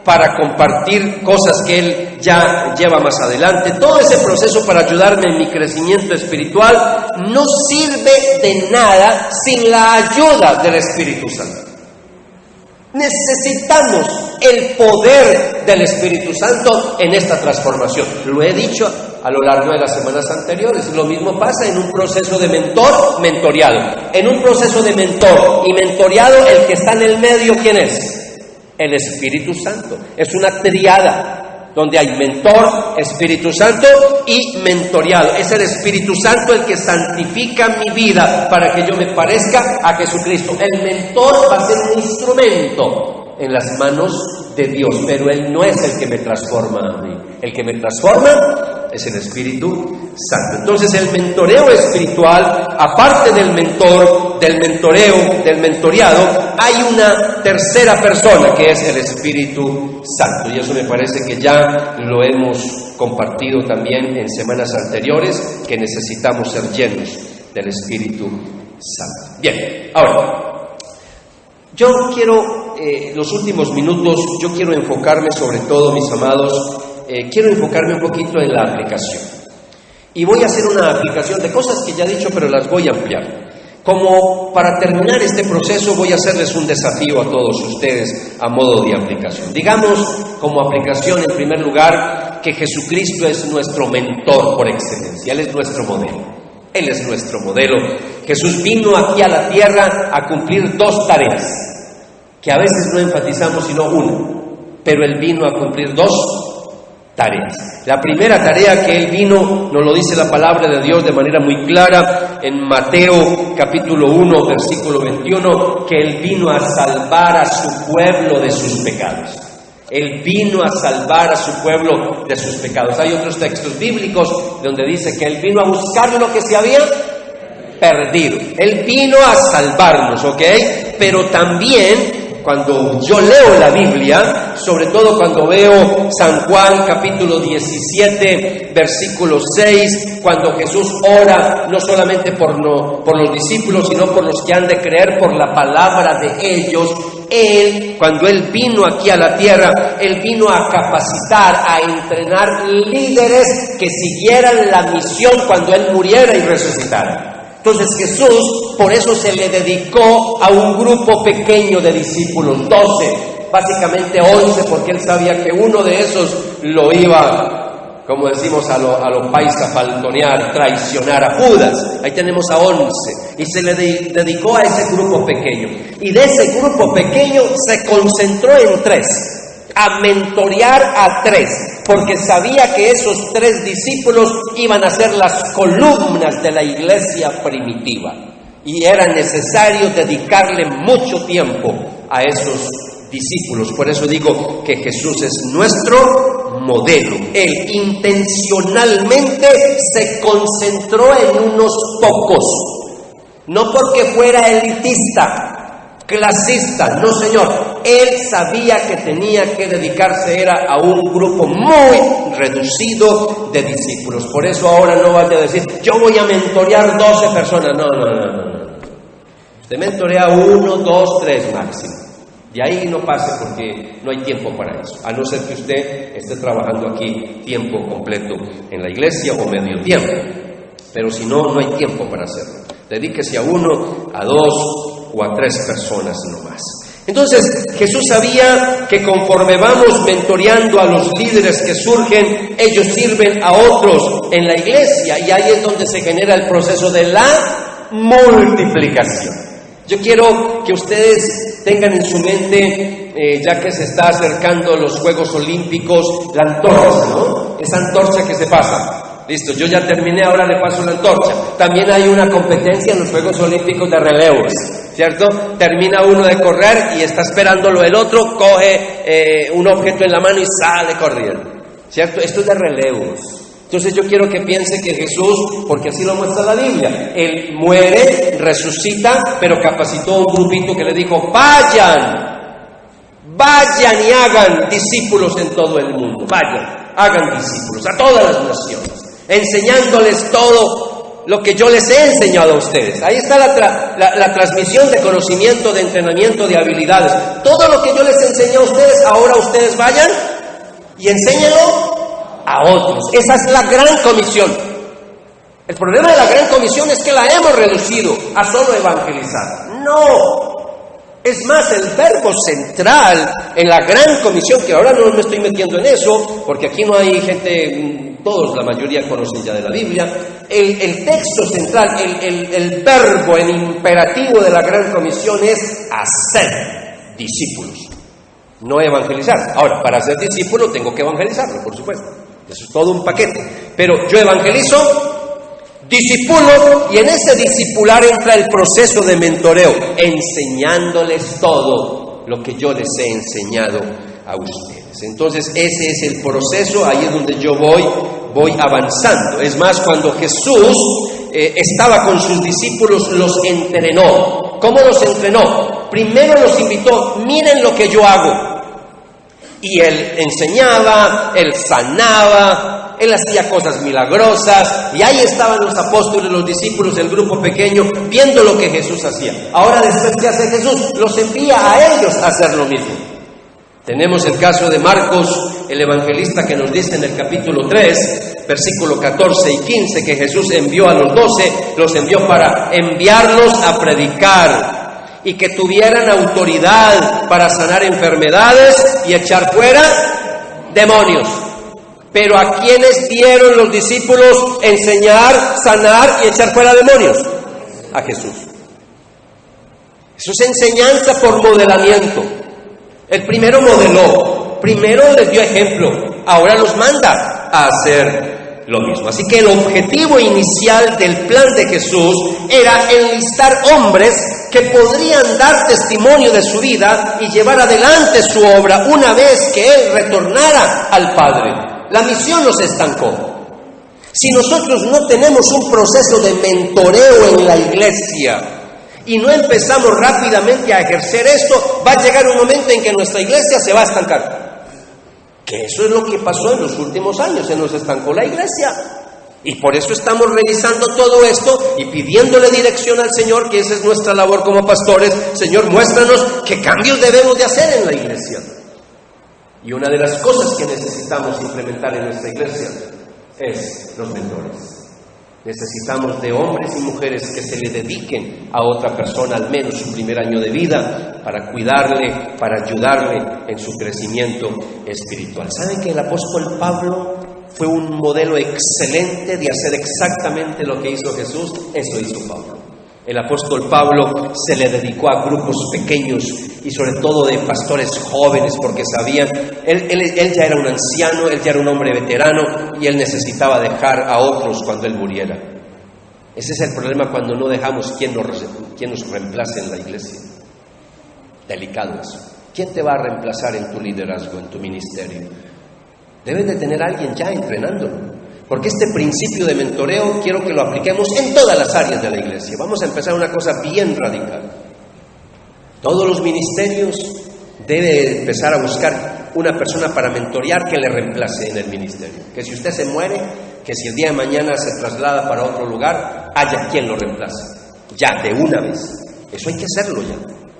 para compartir cosas que él ya lleva más adelante, todo ese proceso para ayudarme en mi crecimiento espiritual no sirve de nada sin la ayuda del Espíritu Santo. Necesitamos el poder del Espíritu Santo en esta transformación. Lo he dicho a lo largo de las semanas anteriores. Lo mismo pasa en un proceso de mentoreado. En un proceso de mentor y mentoreado, el que está en el medio, ¿quién es? El Espíritu Santo. Es una triada donde hay mentor, Espíritu Santo y mentoreado. Es el Espíritu Santo el que santifica mi vida para que yo me parezca a Jesucristo. El mentor va a ser un instrumento en las manos de Dios, pero Él no es el que me transforma a mí. El que me transforma es el Espíritu Santo. Entonces el mentoreo espiritual, aparte del mentor, del mentoreo, del mentoreado, hay una tercera persona que es el Espíritu Santo. Y eso me parece que ya lo hemos compartido también en semanas anteriores, que necesitamos ser llenos del Espíritu Santo. Bien, ahora, yo quiero, los últimos minutos, yo quiero enfocarme sobre todo, mis amados, quiero enfocarme un poquito en la aplicación. Y voy a hacer una aplicación de cosas que ya he dicho, pero las voy a ampliar. Como para terminar este proceso voy a hacerles un desafío a todos ustedes a modo de aplicación. Digamos como aplicación, en primer lugar, que Jesucristo es nuestro mentor por excelencia. Él es nuestro modelo. Él es nuestro modelo. Jesús vino aquí a la tierra a cumplir 2 tareas, que a veces no enfatizamos sino una, pero Él vino a cumplir 2 tareas. La primera tarea que Él vino, nos lo dice la palabra de Dios de manera muy clara en Mateo capítulo 1 versículo 21, que Él vino a salvar a su pueblo de sus pecados. Él vino a salvar a su pueblo de sus pecados. Hay otros textos bíblicos donde dice que Él vino a buscar lo que se había perdido. Él vino a salvarnos, ¿ok? Pero también, cuando yo leo la Biblia, sobre todo cuando veo San Juan capítulo 17 versículo 6, cuando Jesús ora no solamente por los discípulos, sino por los que han de creer por la palabra de ellos, Él, cuando Él vino aquí a la tierra, Él vino a capacitar, a entrenar líderes que siguieran la misión cuando Él muriera y resucitara. Entonces Jesús, por eso se le dedicó a un grupo pequeño de discípulos, 12, básicamente 11, porque Él sabía que uno de esos lo iba, como decimos a lo paisa, faltonear, traicionar a Judas. Ahí tenemos a 11, y se le dedicó a ese grupo pequeño. Y de ese grupo pequeño se concentró en 3, a mentorear a 3, porque sabía que esos 3 discípulos iban a ser las columnas de la iglesia primitiva y era necesario dedicarle mucho tiempo a esos discípulos. Por eso digo que Jesús es nuestro modelo. Él intencionalmente se concentró en unos pocos, no porque fuera elitista, clasista, no señor. Él sabía que tenía que dedicarse era a un grupo muy reducido de discípulos. Por eso ahora no vaya a decir, yo voy a mentorear 12 personas. No. Usted mentorea 1, 2, 3 máximo. De ahí no pase porque no hay tiempo para eso. A no ser que usted esté trabajando aquí tiempo completo en la iglesia o medio tiempo. Pero si no, no hay tiempo para hacerlo. Dedíquese a 1, a 2 o a 3 personas no más. Entonces, Jesús sabía que conforme vamos mentoreando a los líderes que surgen, ellos sirven a otros en la iglesia, y ahí es donde se genera el proceso de la multiplicación. Yo quiero que ustedes tengan en su mente, ya que se está acercando los Juegos Olímpicos, la antorcha, ¿no? Esa antorcha que se pasa. Listo, yo ya terminé, ahora le paso la antorcha. También hay una competencia en los Juegos Olímpicos de relevos, ¿cierto? Termina uno de correr y está esperándolo el otro, coge un objeto en la mano y sale corriendo, ¿cierto? Esto es de relevos. Entonces yo quiero que piense que Jesús, porque así lo muestra la Biblia, Él muere, resucita, pero capacitó a un grupito que le dijo, vayan y hagan discípulos en todo el mundo, hagan discípulos a todas las naciones, enseñándoles todo lo que yo les he enseñado a ustedes. Ahí está la transmisión de conocimiento, de entrenamiento, de habilidades. Todo lo que yo les enseñé a ustedes, ahora ustedes vayan y enséñenlo a otros. Esa es la gran comisión. El problema de la gran comisión es que la hemos reducido a solo evangelizar. No. Es más, el verbo central en la gran comisión, que ahora no me estoy metiendo en eso, porque aquí no hay gente, todos, la mayoría conocen ya de la Biblia, el texto central, el verbo, el imperativo de la gran comisión es hacer discípulos, no evangelizar. Ahora, para ser discípulo tengo que evangelizarlo, por supuesto, eso es todo un paquete, pero yo evangelizo, discípulo, y en ese discipular entra el proceso de mentoreo, enseñándoles todo lo que yo les he enseñado a ustedes. Entonces ese es el proceso, ahí es donde yo voy avanzando. Es más, cuando Jesús estaba con sus discípulos, los entrenó. ¿Cómo los entrenó? Primero los invitó, miren lo que yo hago. Y Él enseñaba, Él sanaba, Él hacía cosas milagrosas, y ahí estaban los apóstoles, los discípulos, el grupo pequeño, viendo lo que Jesús hacía. Ahora, después, ¿qué hace Jesús? Los envía a ellos a hacer lo mismo. Tenemos el caso de Marcos, el evangelista, que nos dice en el capítulo 3, versículo 14 y 15, que Jesús envió a los 12, los envió para enviarlos a predicar, y que tuvieran autoridad para sanar enfermedades y echar fuera demonios. Pero ¿a quiénes dieron los discípulos enseñar, sanar y echar fuera demonios? A Jesús. Eso es enseñanza por modelamiento. El primero modeló, primero les dio ejemplo, ahora los manda a hacer lo mismo. Así que el objetivo inicial del plan de Jesús era enlistar hombres que podrían dar testimonio de su vida y llevar adelante su obra una vez que Él retornara al Padre. La misión nos estancó. Si nosotros no tenemos un proceso de mentoreo en la iglesia y no empezamos rápidamente a ejercer esto, va a llegar un momento en que nuestra iglesia se va a estancar. Que eso es lo que pasó en los últimos años, se nos estancó la iglesia. Y por eso estamos revisando todo esto y pidiéndole dirección al Señor, que esa es nuestra labor como pastores. Señor, muéstranos qué cambios debemos de hacer en la iglesia. Y una de las cosas que necesitamos implementar en nuestra iglesia es los mentores. Necesitamos de hombres y mujeres que se le dediquen a otra persona al menos su primer año de vida para cuidarle, para ayudarle en su crecimiento espiritual. ¿Saben que el apóstol Pablo fue un modelo excelente de hacer exactamente lo que hizo Jesús? Eso hizo Pablo. El apóstol Pablo se le dedicó a grupos pequeños y sobre todo de pastores jóvenes, porque sabían, él ya era un anciano, él ya era un hombre veterano y él necesitaba dejar a otros cuando él muriera. Ese es el problema cuando no dejamos quien nos reemplace en la iglesia. Delicado eso. ¿Quién te va a reemplazar en tu liderazgo, en tu ministerio? Debes de tener a alguien ya entrenándolo. Porque este principio de mentoreo quiero que lo apliquemos en todas las áreas de la iglesia. Vamos a empezar una cosa bien radical. Todos los ministerios debe empezar a buscar una persona para mentorear que le reemplace en el ministerio. Que si usted se muere, que si el día de mañana se traslada para otro lugar, haya quien lo reemplace. Ya, de una vez. Eso hay que hacerlo ya.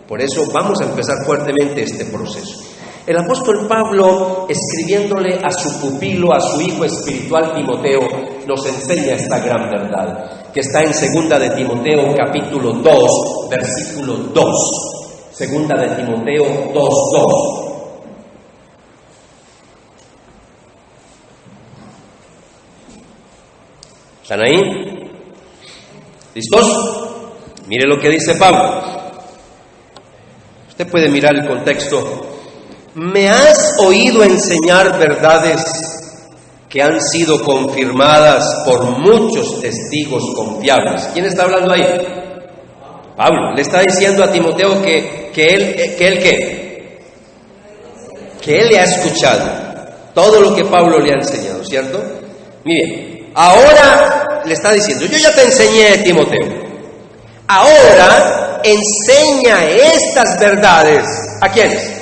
Por eso vamos a empezar fuertemente este proceso. El apóstol Pablo, escribiéndole a su pupilo, a su hijo espiritual Timoteo, nos enseña esta gran verdad, que está en 2 de Timoteo capítulo 2, versículo 2. 2 de Timoteo 2:2. ¿Están ahí? ¿Listos? Mire lo que dice Pablo. Usted puede mirar el contexto. Me has oído enseñar verdades que han sido confirmadas por muchos testigos confiables. ¿Quién está hablando ahí? Pablo. Le está diciendo a Timoteo que él le ha escuchado todo lo que Pablo le ha enseñado, ¿cierto? Miren, ahora le está diciendo, yo ya te enseñé, Timoteo. Ahora enseña estas verdades. ¿A quiénes?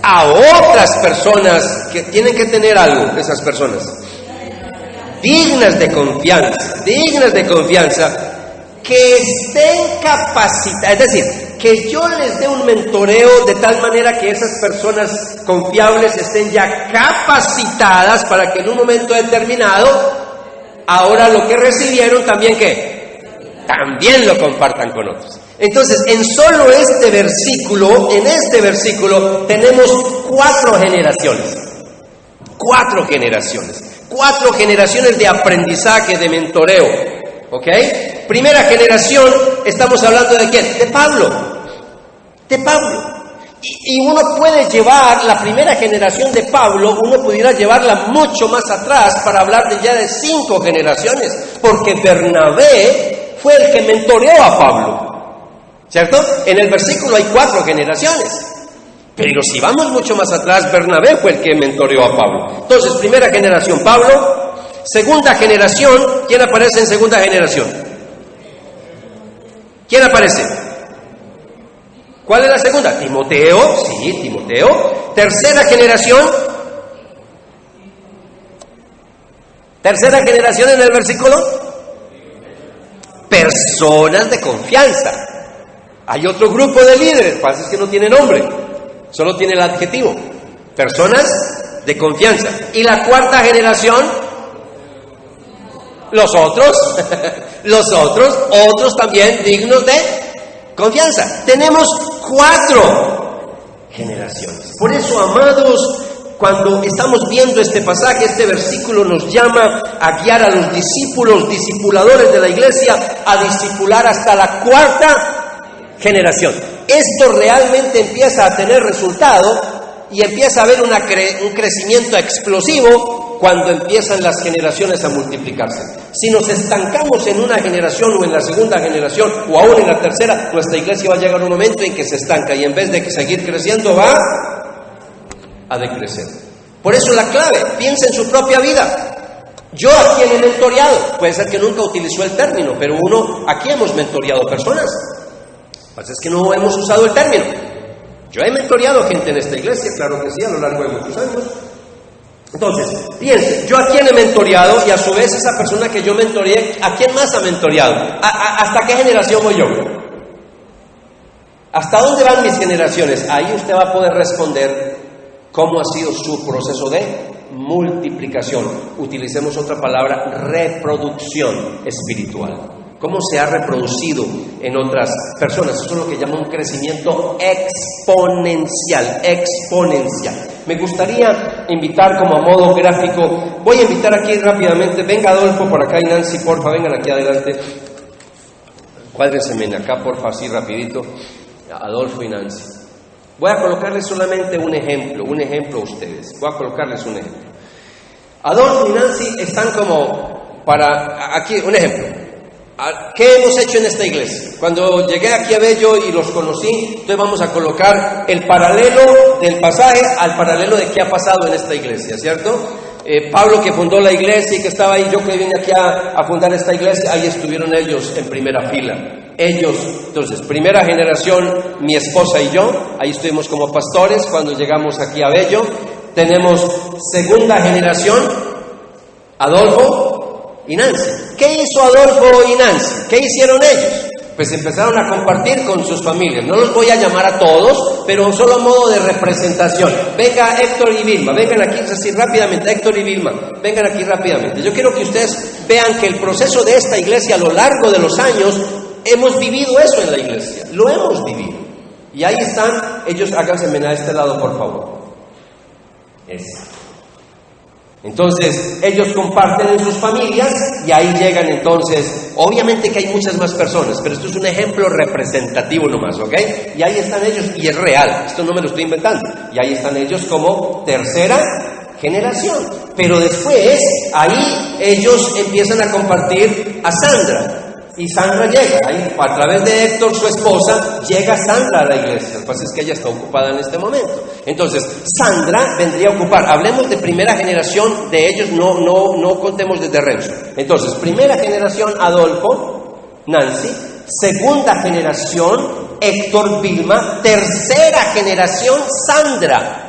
A otras personas que tienen que tener algo, esas personas dignas de confianza, que estén capacitadas, es decir, que yo les dé un mentoreo de tal manera que esas personas confiables estén ya capacitadas para que en un momento determinado, ahora lo que recibieron también también lo compartan con otros. Entonces, en solo en este versículo tenemos 4 generaciones. 4 generaciones de aprendizaje, de mentoreo. ¿Ok? Primera generación, estamos hablando ¿de quién? De Pablo. Y uno puede llevar la primera generación de Pablo, uno pudiera llevarla mucho más atrás para hablar de ya de 5 generaciones, porque Bernabé fue el que mentoreó a Pablo. ¿Cierto? En el versículo hay 4 generaciones. Pero si vamos mucho más atrás, Bernabé fue el que mentoreó a Pablo. Entonces, primera generación, Pablo. Segunda generación, ¿quién aparece en segunda generación? ¿Quién aparece? ¿Cuál es la segunda? Timoteo, sí, Timoteo. Tercera generación en el versículo. Personas de confianza. Hay otro grupo de líderes, pasa es que no tiene nombre, solo tiene el adjetivo. Personas de confianza. Y la cuarta generación, los otros también dignos de confianza. Tenemos 4 generaciones. Por eso, amados, cuando estamos viendo este pasaje, este versículo nos llama a guiar a los discipuladores de la iglesia, a discipular hasta la 4ª generación. Esto realmente empieza a tener resultado y empieza a haber un crecimiento explosivo cuando empiezan las generaciones a multiplicarse. Si nos estancamos en una generación o en la segunda generación o aún en la tercera, nuestra iglesia va a llegar a un momento en que se estanca y en vez de seguir creciendo va a decrecer. Por eso la clave, piensa en su propia vida. Yo a quién he mentoreado, puede ser que nunca utilizó el término, pero ¿a quién hemos mentoreado personas? Pues es que no hemos usado el término. Yo he mentoreado gente en esta iglesia, claro que sí, a lo largo de muchos años. Entonces, piense, yo a quién he mentoreado y a su vez esa persona que yo mentoreé, ¿a quién más ha mentoreado? ¿Hasta qué generación voy yo? ¿Hasta dónde van mis generaciones? Ahí usted va a poder responder cómo ha sido su proceso de multiplicación. Utilicemos otra palabra, reproducción espiritual. ¿Cómo se ha reproducido en otras personas? Eso es lo que llama un crecimiento exponencial. Me gustaría invitar como a modo gráfico, voy a invitar aquí rápidamente, venga Adolfo por acá y Nancy, porfa, vengan aquí adelante. Cuádrenseme acá, porfa, así rapidito, Adolfo y Nancy. Voy a colocarles solamente un ejemplo a ustedes. Voy a colocarles un ejemplo. Adolfo y Nancy están como para, aquí, un ejemplo. ¿Qué hemos hecho en esta iglesia? Cuando llegué aquí a Bello y los conocí, entonces vamos a colocar el paralelo del pasaje al paralelo de qué ha pasado en esta iglesia, ¿cierto? Pablo, que fundó la iglesia y que estaba ahí, yo que vine aquí a fundar esta iglesia, ahí estuvieron ellos en primera fila. Ellos, entonces, primera generación, mi esposa y yo, ahí estuvimos como pastores cuando llegamos aquí a Bello. Tenemos segunda generación, Adolfo y Nancy. ¿Qué hizo Adolfo y Nancy? ¿Qué hicieron ellos? Pues empezaron a compartir con sus familias. No los voy a llamar a todos, pero solo a modo de representación. Venga Héctor y Vilma, vengan aquí así rápidamente. Héctor y Vilma, vengan aquí rápidamente. Yo quiero que ustedes vean que el proceso de esta iglesia a lo largo de los años, hemos vivido eso en la iglesia. Lo hemos vivido. Y ahí están, ellos háganse a este lado, por favor. Entonces, ellos comparten en sus familias y ahí llegan entonces, obviamente que hay muchas más personas, pero esto es un ejemplo representativo nomás, ¿ok? Y ahí están ellos, y es real, esto no me lo estoy inventando, y ahí están ellos como tercera generación. Pero después, ahí ellos empiezan a compartir a Sandra. Y Sandra llega, ahí, a través de Héctor, su esposa, llega Sandra a la iglesia. Lo que pasa es que ella está ocupada en este momento. Entonces, Sandra vendría a ocupar, hablemos de primera generación de ellos, no contemos desde Renzo. Entonces, primera generación, Adolfo, Nancy. Segunda generación, Héctor, Vilma. Tercera generación, Sandra.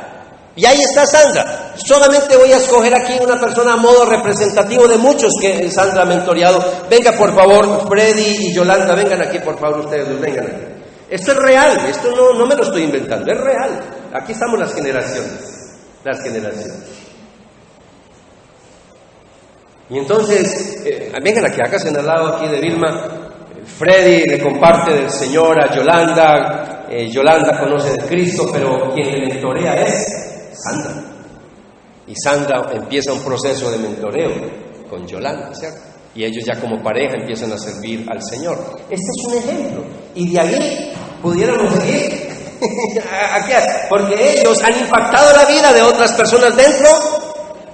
Y ahí está Sandra. Solamente voy a escoger aquí una persona a modo representativo de muchos que Sandra ha mentoreado. Venga, por favor, Freddy y Yolanda, vengan aquí, por favor, ustedes, vengan aquí. Esto es real, esto no me lo estoy inventando, es real. Aquí estamos las generaciones. Y entonces, vengan aquí, háganse al lado aquí de Vilma. Freddy le comparte del Señor a Yolanda. Yolanda conoce de Cristo, pero quien le mentorea es Sandra. Y Sandra empieza un proceso de mentoreo con Yolanda, ¿cierto? Y ellos ya como pareja empiezan a servir al Señor. Este es un ejemplo. Y de ahí pudiéramos seguir. Porque ellos han impactado la vida de otras personas dentro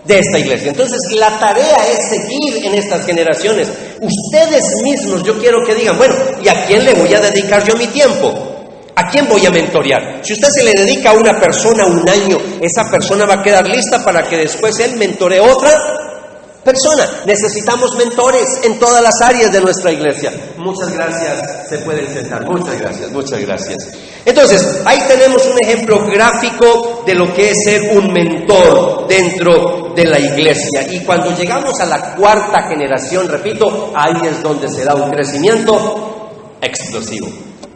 de esta iglesia. Entonces la tarea es seguir en estas generaciones. Ustedes mismos, yo quiero que digan, bueno, ¿y a quién le voy a dedicar yo mi tiempo? ¿A quién voy a mentorear? Si usted se le dedica a una persona un año, esa persona va a quedar lista para que después él mentoree a otra persona. Necesitamos mentores en todas las áreas de nuestra iglesia. Muchas gracias, se pueden sentar. Muchas gracias. Entonces, ahí tenemos un ejemplo gráfico de lo que es ser un mentor dentro de la iglesia. Y cuando llegamos a la cuarta generación, repito, ahí es donde se da un crecimiento explosivo.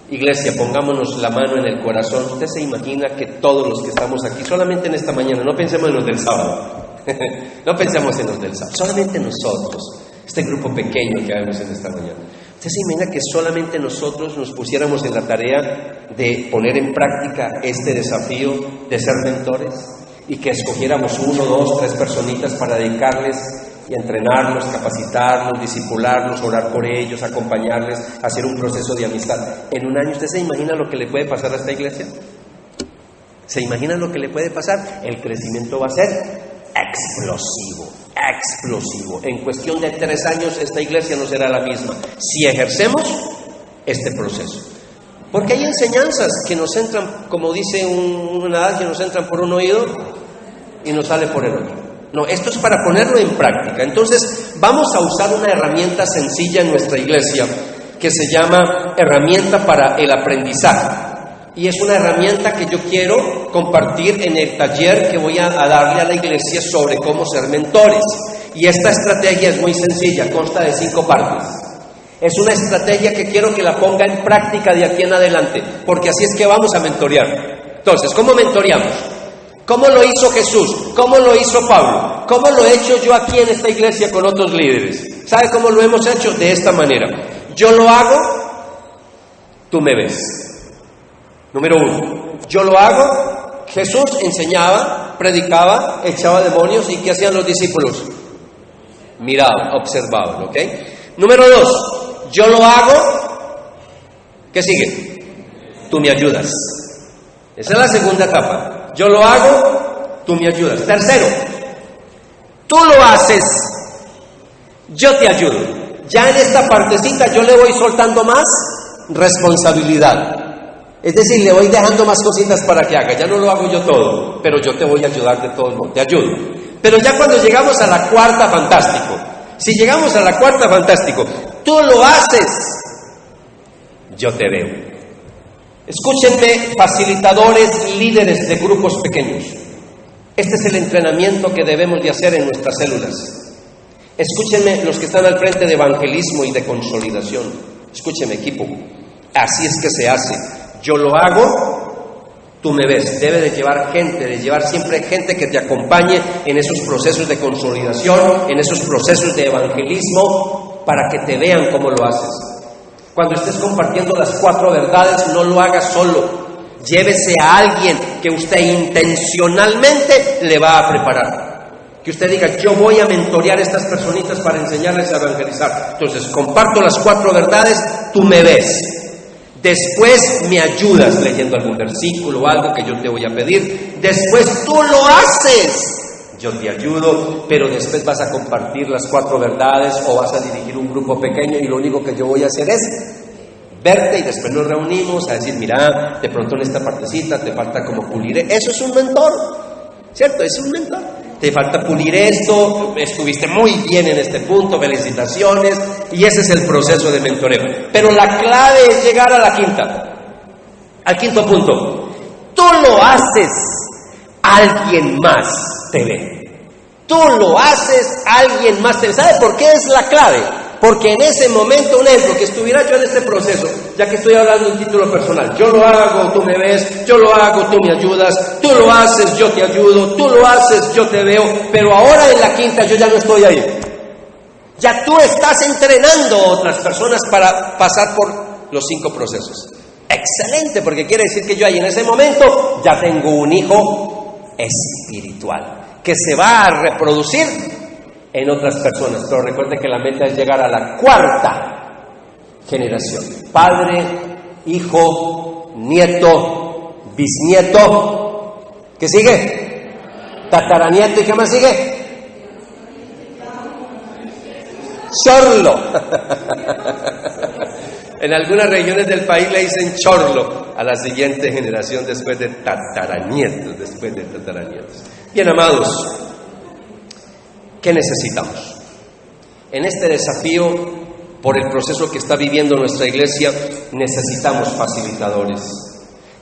Iglesia, pongámonos la mano en el corazón. Usted se imagina que todos los que estamos aquí, solamente en esta mañana, no pensemos en los del sábado, no pensemos en los del sábado, solamente nosotros, este grupo pequeño que vemos en esta mañana. ¿Usted se imagina que solamente nosotros nos pusiéramos en la tarea de poner en práctica este desafío de ser mentores? Y que escogiéramos 1, 2, 3 personitas para dedicarles y entrenarlos, capacitarlos, discipularlos, orar por ellos, acompañarles, hacer un proceso de amistad. En un año, ¿usted se imagina lo que le puede pasar a esta iglesia? ¿Se imagina lo que le puede pasar? El crecimiento va a ser explosivo. En cuestión de 3 años esta iglesia no será la misma si ejercemos este proceso. Porque hay enseñanzas que nos entran, como dice una edad, que nos entran por un oído y nos sale por el otro. No, esto es para ponerlo en práctica. Entonces, vamos a usar una herramienta sencilla en nuestra iglesia que se llama herramienta para el aprendizaje. Y es una herramienta que yo quiero compartir en el taller que voy a darle a la iglesia sobre cómo ser mentores. Y esta estrategia es muy sencilla, consta de 5 partes. Es una estrategia que quiero que la ponga en práctica de aquí en adelante, porque así es que vamos a mentorear. Entonces, ¿cómo mentoreamos? ¿Cómo lo hizo Jesús? ¿Cómo lo hizo Pablo? ¿Cómo lo he hecho yo aquí en esta iglesia con otros líderes? ¿Sabe cómo lo hemos hecho? De esta manera. Yo lo hago, tú me ves. Número 1. Yo lo hago, Jesús enseñaba, predicaba, echaba demonios. ¿Y qué hacían los discípulos? Miraban, observaban, ¿ok? Número 2. Yo lo hago, ¿qué sigue? Tú me ayudas. Esa es la segunda etapa. Yo lo hago, tú me ayudas. Tercero, tú lo haces, yo te ayudo. Ya en esta partecita yo le voy soltando más responsabilidad. Es decir, le voy dejando más cositas para que haga. Ya no lo hago yo todo, pero yo te voy a ayudar de todos modos, te ayudo. Pero ya cuando llegamos a la cuarta, fantástico. Si llegamos a la cuarta, fantástico. Tú lo haces, yo te veo. Escúchenme, facilitadores, líderes de grupos pequeños. Este es el entrenamiento que debemos de hacer en nuestras células. Escúchenme los que están al frente de evangelismo y de consolidación. Escúchenme, equipo. Así es que se hace. Yo lo hago, tú me ves. Debe de llevar gente, de llevar siempre gente que te acompañe en esos procesos de consolidación, en esos procesos de evangelismo, para que te vean cómo lo haces. Cuando estés compartiendo las 4 verdades, no lo hagas solo. Llévese a alguien que usted intencionalmente le va a preparar. Que usted diga, yo voy a mentorear a estas personitas para enseñarles a evangelizar. Entonces, comparto las 4 verdades, tú me ves. Después me ayudas leyendo algún versículo o algo que yo te voy a pedir. Después tú lo haces. Yo te ayudo, pero después vas a compartir las 4 verdades o vas a dirigir un grupo pequeño y lo único que yo voy a hacer es verte y después nos reunimos a decir, mira, de pronto en esta partecita te falta como pulir. Eso es un mentor, ¿cierto? Es un mentor. Te falta pulir esto, estuviste muy bien en este punto, felicitaciones, y ese es el proceso de mentoreo. Pero la clave es llegar a la quinta, al quinto punto. Tú lo haces, alguien más te ve. Tú lo haces, alguien más te ve. ¿Sabe por qué es la clave? Porque en ese momento, un ejemplo, que estuviera yo en este proceso, ya que estoy hablando en título personal, yo lo hago, tú me ves, yo lo hago, tú me ayudas, tú lo haces, yo te ayudo, tú lo haces, yo te veo, pero ahora en la quinta yo ya no estoy ahí. Ya tú estás entrenando a otras personas para pasar por los 5 procesos. Excelente, porque quiere decir que yo ahí en ese momento ya tengo un hijo espiritual que se va a reproducir en otras personas. Pero recuerde que la meta es llegar a la 4ª generación. Padre, hijo, nieto, bisnieto. ¿Qué sigue? Tataranieto. ¿Y qué más sigue? Chorlo. En algunas regiones del país le dicen chorlo a la siguiente generación después de tataranietos. Bien, amados, ¿qué necesitamos? En este desafío, por el proceso que está viviendo nuestra iglesia, necesitamos facilitadores.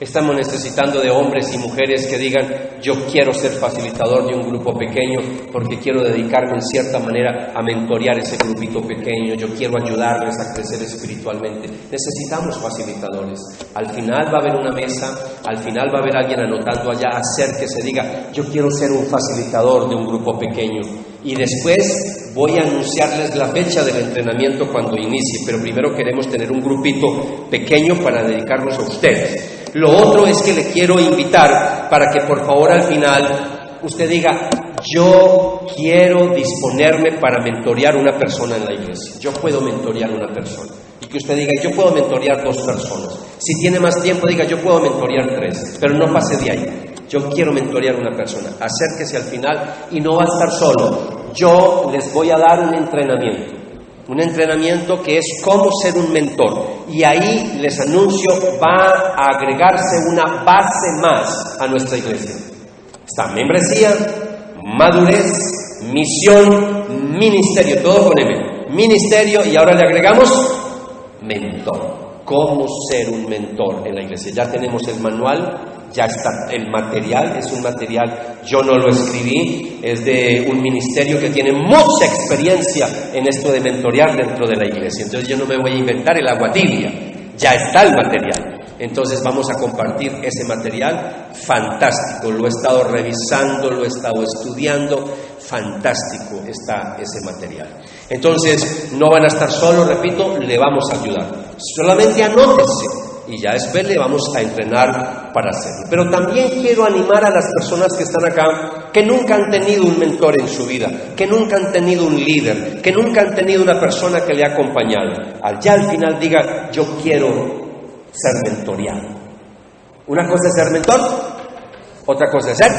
Estamos necesitando de hombres y mujeres que digan, yo quiero ser facilitador de un grupo pequeño porque quiero dedicarme en cierta manera a mentorear ese grupito pequeño, yo quiero ayudarles a crecer espiritualmente. Necesitamos facilitadores. Al final va a haber una mesa, al final va a haber alguien anotando allá, hacer que se diga, yo quiero ser un facilitador de un grupo pequeño. Y después voy a anunciarles la fecha del entrenamiento cuando inicie, pero primero queremos tener un grupito pequeño para dedicarnos a ustedes. Lo otro es que le quiero invitar para que por favor al final usted diga, yo quiero disponerme para mentorear una persona en la iglesia. Yo puedo mentorear una persona. Y que usted diga, yo puedo mentorear 2 personas. Si tiene más tiempo, diga, yo puedo mentorear 3, pero no pase de ahí. Yo quiero mentorear una persona. Acérquese al final y no va a estar solo. Yo les voy a dar un entrenamiento que es cómo ser un mentor. Y ahí les anuncio, va a agregarse una base más a nuestra iglesia. Está membresía, madurez, misión, ministerio, todo con M. Ministerio, y ahora le agregamos mentor. ¿Cómo ser un mentor en la iglesia? Ya tenemos el manual. Ya está el material, es un material, yo no lo escribí, es de un ministerio que tiene mucha experiencia en esto de mentorear dentro de la iglesia. Entonces yo no me voy a inventar el agua tibia, ya está el material. Entonces vamos a compartir ese material fantástico, lo he estado revisando, lo he estado estudiando, fantástico está ese material. Entonces no van a estar solos, repito, le vamos a ayudar. Solamente anótese. Y ya después le vamos a entrenar para hacerlo. Pero también quiero animar a las personas que están acá, que nunca han tenido un mentor en su vida, que nunca han tenido un líder, que nunca han tenido una persona que le ha acompañado. Allá al final diga, yo quiero ser mentoreado. Una cosa es ser mentor, otra cosa es ser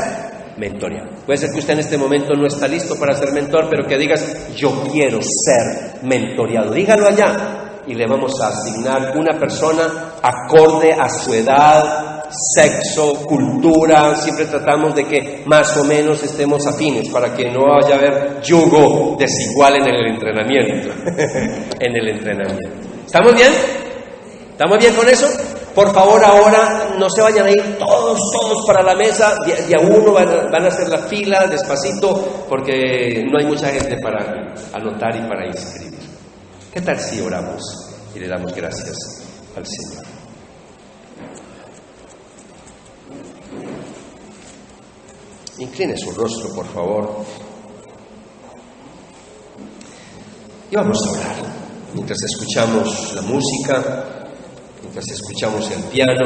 mentoreado. Puede ser que usted en este momento no está listo para ser mentor, pero que digas, yo quiero ser mentoreado. Dígalo allá. Y le vamos a asignar una persona acorde a su edad, sexo, cultura, siempre tratamos de que más o menos estemos afines para que no vaya a haber yugo desigual en el entrenamiento. En el entrenamiento. ¿Estamos bien? ¿Estamos bien con eso? Por favor, ahora no se vayan a ir todos para la mesa, de a uno van a hacer la fila despacito, porque no hay mucha gente para anotar y para inscribir. ¿Qué tal si oramos y le damos gracias al Señor? Incline su rostro, por favor. Y vamos a orar mientras escuchamos la música. Mientras escuchamos el piano,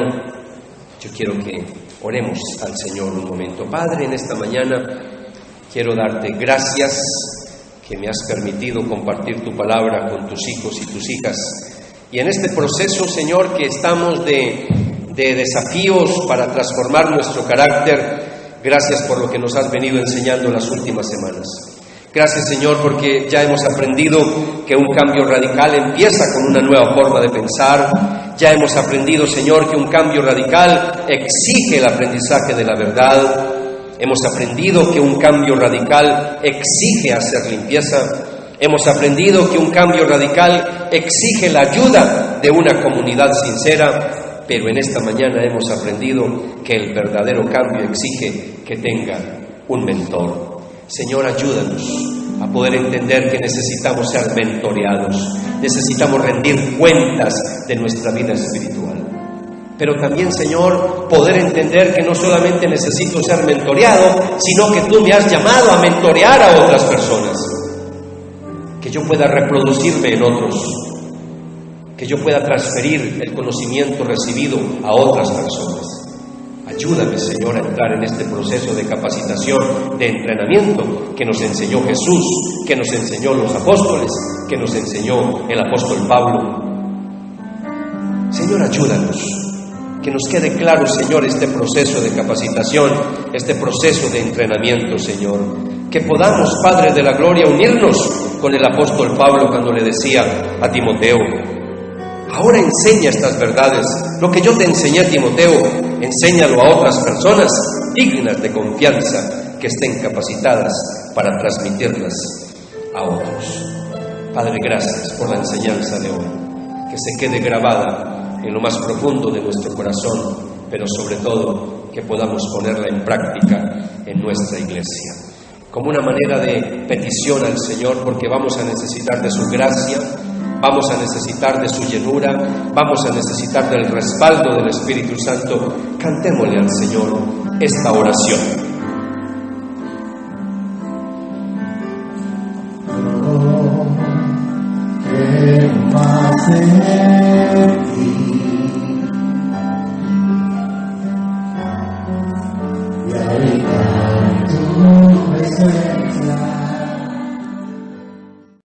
yo quiero que oremos al Señor un momento. Padre, en esta mañana quiero darte gracias que me has permitido compartir tu palabra con tus hijos y tus hijas. Y en este proceso, Señor, que estamos de desafíos para transformar nuestro carácter, gracias por lo que nos has venido enseñando en las últimas semanas. Gracias, Señor, porque ya hemos aprendido que un cambio radical empieza con una nueva forma de pensar. Ya hemos aprendido, Señor, que un cambio radical exige el aprendizaje de la verdad. Hemos aprendido que un cambio radical exige hacer limpieza. Hemos aprendido que un cambio radical exige la ayuda de una comunidad sincera. Pero en esta mañana hemos aprendido que el verdadero cambio exige que tenga un mentor. Señor, ayúdanos a poder entender que necesitamos ser mentoreados, necesitamos rendir cuentas de nuestra vida espiritual. Pero también, Señor, poder entender que no solamente necesito ser mentoreado, sino que tú me has llamado a mentorear a otras personas. Que yo pueda reproducirme en otros, que yo pueda transferir el conocimiento recibido a otras personas. Ayúdame, Señor, a entrar en este proceso de capacitación, de entrenamiento que nos enseñó Jesús, que nos enseñó los apóstoles, que nos enseñó el apóstol Pablo. Señor, ayúdanos, que nos quede claro, Señor, este proceso de capacitación, este proceso de entrenamiento, Señor. Que podamos, Padre de la Gloria, unirnos con el apóstol Pablo cuando le decía a Timoteo: ahora enseña estas verdades, lo que yo te enseñé a Timoteo, enséñalo a otras personas dignas de confianza que estén capacitadas para transmitirlas a otros. Padre, gracias por la enseñanza de hoy, que se quede grabada en lo más profundo de nuestro corazón, pero sobre todo que podamos ponerla en práctica en nuestra iglesia, como una manera de petición al Señor, porque vamos a necesitar de su gracia. Vamos a necesitar de su llenura, vamos a necesitar del respaldo del Espíritu Santo. Cantémosle al Señor esta oración. ¿Qué más